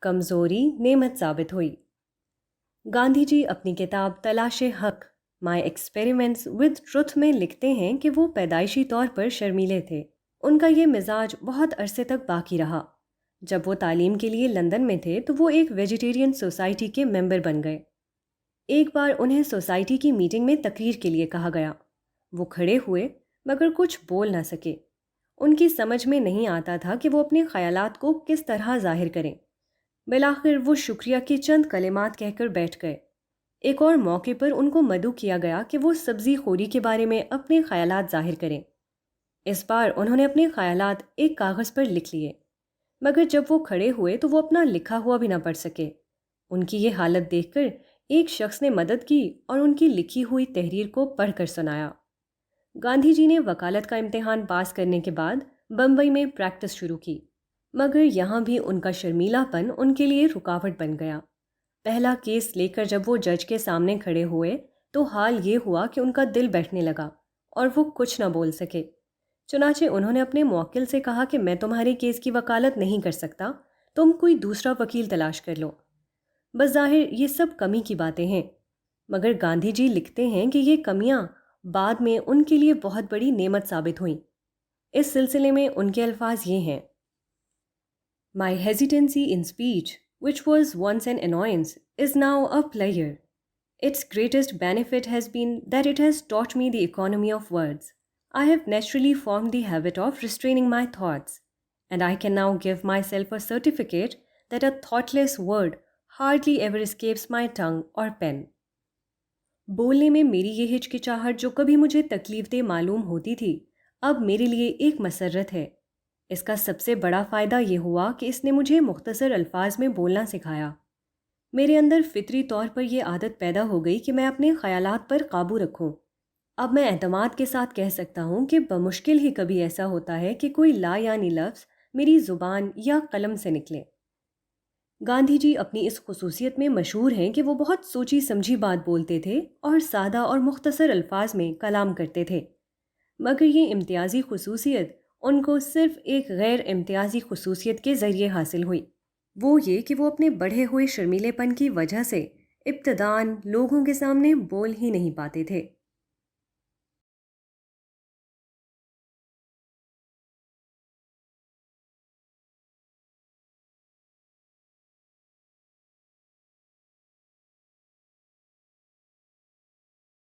कमज़ोरी नेमत साबित हुई। गांधी जी अपनी किताब तलाश हक माई एक्सपेरिमेंट्स विद ट्रुथ में लिखते हैं कि वो पैदाइशी तौर पर शर्मीले थे। उनका ये मिजाज बहुत अरसे तक बाकी रहा। जब वो तालीम के लिए लंदन में थे तो वो एक वेजिटेरियन सोसाइटी के मेंबर बन गए। एक बार उन्हें सोसाइटी की मीटिंग में तकरीर के लिए कहा गया। वो खड़े हुए मगर कुछ बोल ना सके। उनकी समझ में नहीं आता था कि वो अपने ख्यालात को किस तरह जाहिर करें। बिलाखिर वो शुक्रिया के चंद कलिमात कहकर बैठ गए। एक और मौके पर उनको मदऊ किया गया कि वो सब्ज़ी खोरी के बारे में अपने ख्यालात जाहिर करें। इस बार उन्होंने अपने ख्यालात एक कागज़ पर लिख लिए, मगर जब वो खड़े हुए तो वो अपना लिखा हुआ भी ना पढ़ सके। उनकी ये हालत देखकर एक शख्स ने मदद की और उनकी लिखी हुई तहरीर को पढ़कर सुनाया। गांधी जी ने वकालत का इम्तिहान पास करने के बाद बम्बई में प्रैक्टिस शुरू की, मगर यहाँ भी उनका शर्मीलापन उनके लिए रुकावट बन गया। पहला केस लेकर जब वो जज के सामने खड़े हुए तो हाल ये हुआ कि उनका दिल बैठने लगा और वो कुछ ना बोल सके। चुनाचे उन्होंने अपने मुवक्किल से कहा कि मैं तुम्हारे केस की वकालत नहीं कर सकता, तुम कोई दूसरा वकील तलाश कर लो। बज़ाहिर ये सब कमी की बातें हैं, मगर गांधी जी लिखते हैं कि ये कमियां बाद में उनके लिए बहुत बड़ी नेमत साबित हुईं। इस सिलसिले में उनके अल्फाज ये हैं: my hesitancy in speech which was once an annoyance is now a pleasure. Its greatest benefit has been that it has taught me the economy of words. I have naturally formed the habit of restraining my thoughts, and I can now give myself a certificate that a thoughtless word hardly ever escapes my tongue or pen. बोलने में मेरी ये हिचकिचाहट जो कभी मुझे तकलीफदेह मालूम होती थी, अब मेरे लिए एक मसरत है। इसका सबसे बड़ा फ़ायदा ये हुआ कि इसने मुझे मुख्तसर अल्फाज में बोलना सिखाया। मेरे अंदर फितरी तौर पर यह आदत पैदा हो गई कि मैं अपने ख़यालात पर काबू रखूं। अब मैं एतमाद के साथ कह सकता हूँ कि बमुश्किल ही कभी ऐसा होता है कि कोई लायानी लफ्ज़ मेरी ज़ुबान या कलम से निकले। गांधी जी अपनी इस खुसूसियत में मशहूर हैं कि वो बहुत सोची समझी बात बोलते थे और सादा और मुख्तसर अल्फाज में कलाम करते थे। मगर ये इम्तियाज़ी खुसूसियत उनको सिर्फ़ एक गैर इम्तियाज़ी खुसूसियत के ज़रिए हासिल हुई। वो ये कि वो अपने बढ़े हुए शर्मीलेपन की वजह से इब्तदान लोगों के सामने बोल ही नहीं पाते थे।